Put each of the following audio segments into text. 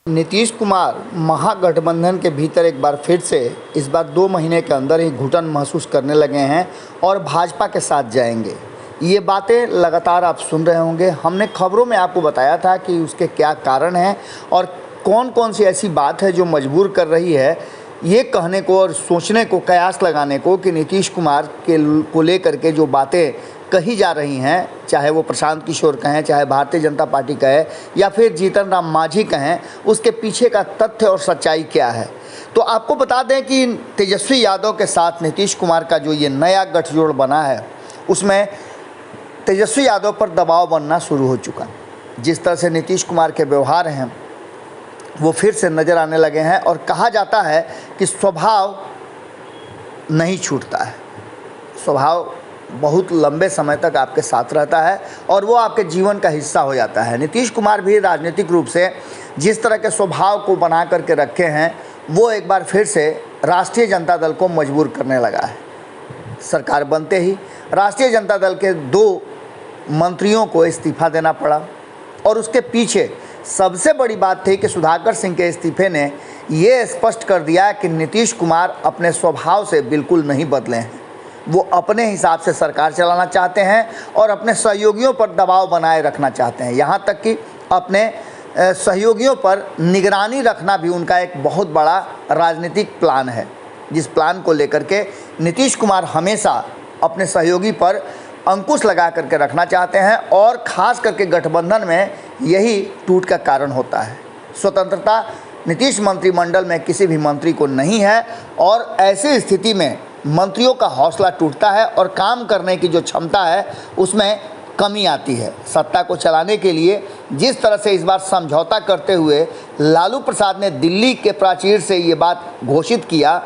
नीतीश कुमार महागठबंधन के भीतर एक बार फिर से इस बार 2 महीने के अंदर ही घुटन महसूस करने लगे हैं और भाजपा के साथ जाएंगे। ये बातें लगातार आप सुन रहे होंगे। हमने खबरों में आपको बताया था कि उसके क्या कारण हैं और कौन कौन सी ऐसी बात है जो मजबूर कर रही है ये कहने को और सोचने को, कयास लगाने को कि नीतीश कुमार को लेकर के जो बातें कही जा रही हैं, चाहे वो प्रशांत किशोर कहें, चाहे भारतीय जनता पार्टी कहे या फिर जीतन राम मांझी कहें, उसके पीछे का तथ्य और सच्चाई क्या है। तो आपको बता दें कि तेजस्वी यादव के साथ नीतीश कुमार का जो ये नया गठजोड़ बना है उसमें तेजस्वी यादव पर दबाव बनना शुरू हो चुका। जिस तरह से नीतीश कुमार के व्यवहार हैं वो फिर से नज़र आने लगे हैं और कहा जाता है कि स्वभाव नहीं छूटता है। स्वभाव बहुत लंबे समय तक आपके साथ रहता है और वो आपके जीवन का हिस्सा हो जाता है। नीतीश कुमार भी राजनीतिक रूप से जिस तरह के स्वभाव को बना करके रखे हैं वो एक बार फिर से राष्ट्रीय जनता दल को मजबूर करने लगा है। सरकार बनते ही राष्ट्रीय जनता दल के 2 मंत्रियों को इस्तीफा देना पड़ा और उसके पीछे सबसे बड़ी बात थी कि सुधाकर सिंह के इस्तीफे ने ये स्पष्ट कर दिया कि नीतीश कुमार अपने स्वभाव से बिल्कुल नहीं बदले हैं। वो अपने हिसाब से सरकार चलाना चाहते हैं और अपने सहयोगियों पर दबाव बनाए रखना चाहते हैं। यहाँ तक कि अपने सहयोगियों पर निगरानी रखना भी उनका एक बहुत बड़ा राजनीतिक प्लान है, जिस प्लान को लेकर के नीतीश कुमार हमेशा अपने सहयोगी पर अंकुश लगा करके रखना चाहते हैं और ख़ास करके गठबंधन में यही टूट का कारण होता है। स्वतंत्रता नीतीश मंत्रिमंडल में किसी भी मंत्री को नहीं है और ऐसी स्थिति में मंत्रियों का हौसला टूटता है और काम करने की जो क्षमता है उसमें कमी आती है। सत्ता को चलाने के लिए जिस तरह से इस बार समझौता करते हुए लालू प्रसाद ने दिल्ली के प्राचीर से ये बात घोषित किया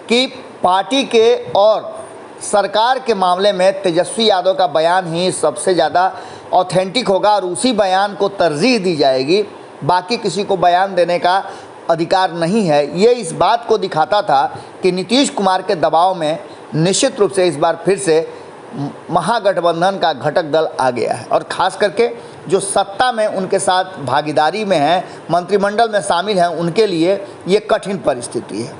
कि पार्टी के और सरकार के मामले में तेजस्वी यादव का बयान ही सबसे ज़्यादा ऑथेंटिक होगा और उसी बयान को तरजीह दी जाएगी, बाकी किसी को बयान देने का अधिकार नहीं है। ये इस बात को दिखाता था कि नीतीश कुमार के दबाव में निश्चित रूप से इस बार फिर से महागठबंधन का घटक दल आ गया है और ख़ास करके जो सत्ता में उनके साथ भागीदारी में हैं, मंत्रिमंडल में शामिल हैं, उनके लिए ये कठिन परिस्थिति है।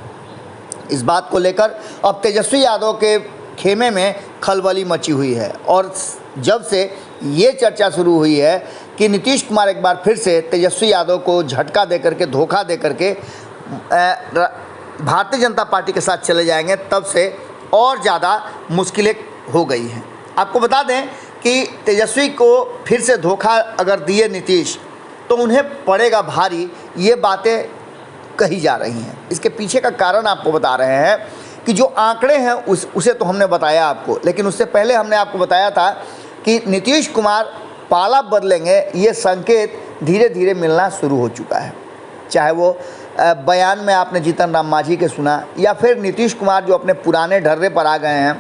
इस बात को लेकर अब तेजस्वी यादव के खेमे में खलबली मची हुई है और जब से ये चर्चा शुरू हुई है कि नीतीश कुमार एक बार फिर से तेजस्वी यादव को झटका दे करके, धोखा दे करके भारतीय जनता पार्टी के साथ चले जाएंगे, तब से और ज़्यादा मुश्किलें हो गई हैं। आपको बता दें कि तेजस्वी को फिर से धोखा अगर दिए नीतीश तो उन्हें पड़ेगा भारी, ये बातें कही जा रही हैं। इसके पीछे का कारण आपको बता रहे हैं कि जो आंकड़े हैं उसे तो हमने बताया आपको, लेकिन उससे पहले हमने आपको बताया था कि नीतीश कुमार पाला बदलेंगे, ये संकेत धीरे धीरे मिलना शुरू हो चुका है। चाहे वो बयान में आपने जीतन राम मांझी के सुना या फिर नीतीश कुमार जो अपने पुराने ढर्रे पर आ गए हैं।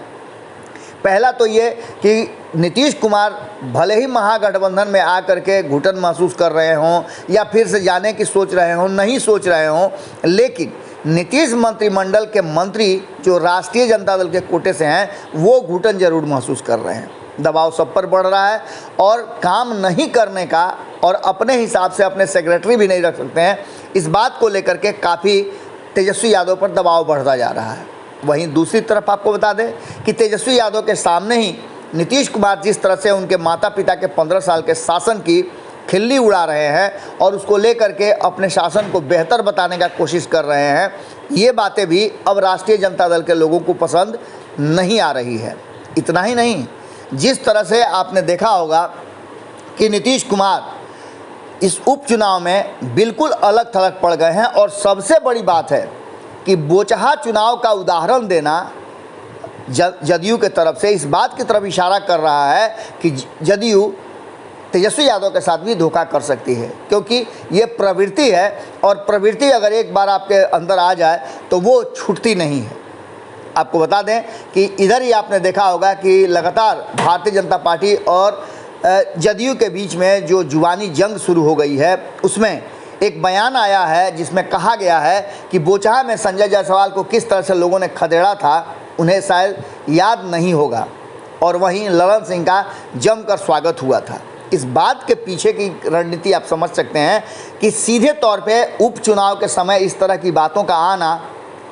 पहला तो ये कि नीतीश कुमार भले ही महागठबंधन में आ करके घुटन महसूस कर रहे हों या फिर से जाने की सोच रहे हों, नहीं सोच रहे हों, लेकिन नीतीश मंत्रिमंडल के मंत्री जो राष्ट्रीय जनता दल के कोटे से हैं वो घुटन जरूर महसूस कर रहे हैं। दबाव सब पर बढ़ रहा है और काम नहीं करने का और अपने हिसाब से अपने सेक्रेटरी भी नहीं रख सकते हैं, इस बात को लेकर के काफ़ी तेजस्वी यादव पर दबाव बढ़ता जा रहा है। वहीं दूसरी तरफ आपको बता दें कि तेजस्वी यादव के सामने ही नीतीश कुमार जिस तरह से उनके माता पिता के 15 साल के शासन की खिल्ली उड़ा रहे हैं और उसको लेकर के अपने शासन को बेहतर बताने का कोशिश कर रहे हैं, ये बातें भी अब राष्ट्रीय जनता दल के लोगों को पसंद नहीं आ रही है। इतना ही नहीं, जिस तरह से आपने देखा होगा कि नीतीश कुमार इस उपचुनाव में बिल्कुल अलग थलग पड़ गए हैं और सबसे बड़ी बात है कि बोचहा चुनाव का उदाहरण देना जदयू के तरफ से इस बात की तरफ इशारा कर रहा है कि जदयू तेजस्वी यादव के साथ भी धोखा कर सकती है, क्योंकि ये प्रवृत्ति है और प्रवृत्ति अगर एक बार आपके अंदर आ जाए तो वो छूटती नहीं है। आपको बता दें कि इधर ही आपने देखा होगा कि लगातार भारतीय जनता पार्टी और जदयू के बीच में जो जुबानी जंग शुरू हो गई है, उसमें एक बयान आया है जिसमें कहा गया है कि बोचहा में संजय जायसवाल को किस तरह से लोगों ने खदेड़ा था उन्हें शायद याद नहीं होगा और वहीं ललन सिंह का जमकर स्वागत हुआ था। इस बात के पीछे की रणनीति आप समझ सकते हैं कि सीधे तौर पे उपचुनाव के समय इस तरह की बातों का आना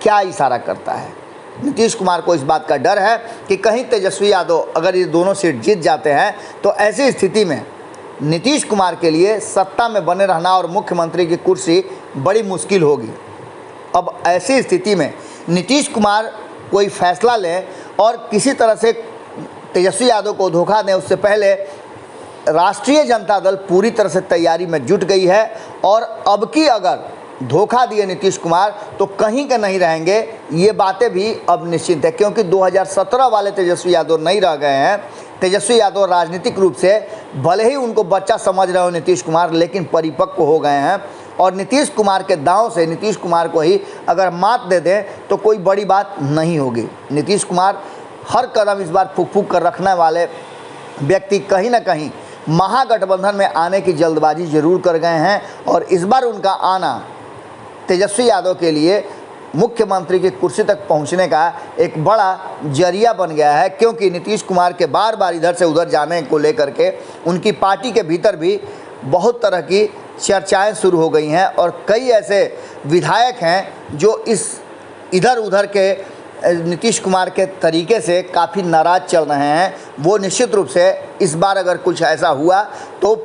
क्या इशारा करता है। नीतीश कुमार को इस बात का डर है कि कहीं तेजस्वी यादव अगर ये दोनों सीट जीत जाते हैं तो ऐसी स्थिति में नीतीश कुमार के लिए सत्ता में बने रहना और मुख्यमंत्री की कुर्सी बड़ी मुश्किल होगी। अब ऐसी स्थिति में नीतीश कुमार कोई फैसला लें और किसी तरह से तेजस्वी यादव को धोखा दें, उससे पहले राष्ट्रीय जनता दल पूरी तरह से तैयारी में जुट गई है और अब की अगर धोखा दिए नीतीश कुमार तो कहीं के नहीं रहेंगे, ये बातें भी अब निश्चित है। क्योंकि 2017 वाले तेजस्वी यादव नहीं रह गए हैं। तेजस्वी यादव राजनीतिक रूप से भले ही उनको बच्चा समझ रहे हो नीतीश कुमार, लेकिन परिपक्व हो गए हैं और नीतीश कुमार के दांव से नीतीश कुमार को ही अगर मात दे दें तो कोई बड़ी बात नहीं होगी। नीतीश कुमार हर कदम इस बार फूक फूक कर रखने वाले व्यक्ति कहीं ना कहीं महागठबंधन में आने की जल्दबाजी जरूर कर गए हैं और इस बार उनका आना तेजस्वी यादव के लिए मुख्यमंत्री की कुर्सी तक पहुंचने का एक बड़ा जरिया बन गया है। क्योंकि नीतीश कुमार के बार बार इधर से उधर जाने को लेकर के उनकी पार्टी के भीतर भी बहुत तरह की चर्चाएं शुरू हो गई हैं और कई ऐसे विधायक हैं जो इस इधर उधर के नीतीश कुमार के तरीके से काफ़ी नाराज़ चल रहे हैं। वो निश्चित रूप से इस बार अगर कुछ ऐसा हुआ तो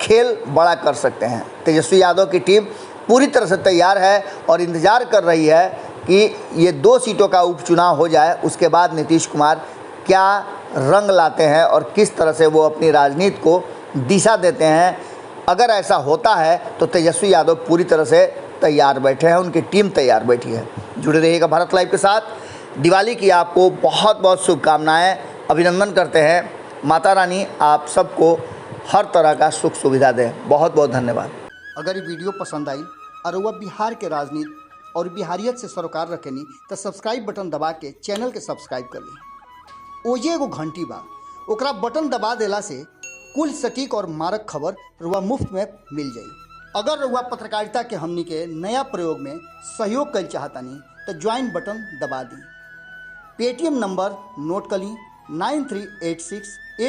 खेल बड़ा कर सकते हैं। तेजस्वी यादव की टीम पूरी तरह से तैयार है और इंतज़ार कर रही है कि ये 2 सीटों का उपचुनाव हो जाए, उसके बाद नीतीश कुमार क्या रंग लाते हैं और किस तरह से वो अपनी राजनीति को दिशा देते हैं। अगर ऐसा होता है तो तेजस्वी यादव पूरी तरह से तैयार बैठे हैं, उनकी टीम तैयार बैठी है। जुड़े रहिएगा भारत लाइव के साथ। दिवाली की आपको बहुत बहुत शुभकामनाएं, अभिनंदन करते हैं। माता रानी आप सबको हर तरह का सुख सुविधा दें। बहुत बहुत धन्यवाद। अगर ये वीडियो पसंद आई और वह बिहार के राजनीति और बिहारियत से सरोकार रखेनी तो सब्सक्राइब बटन दबा के चैनल के सब्सक्राइब कर ली। ओजे एगो घंटी बा, ओकरा बटन दबा देला से कुल सटीक और मारक खबर रुआ मुफ्त में मिल जाई। अगर रुआ पत्रकारिता के हमनी के नया प्रयोग में सहयोग कर चाहतानी तो ज्वाइन बटन दबा दी। पेटीएम नंबर नोट कर ली 9386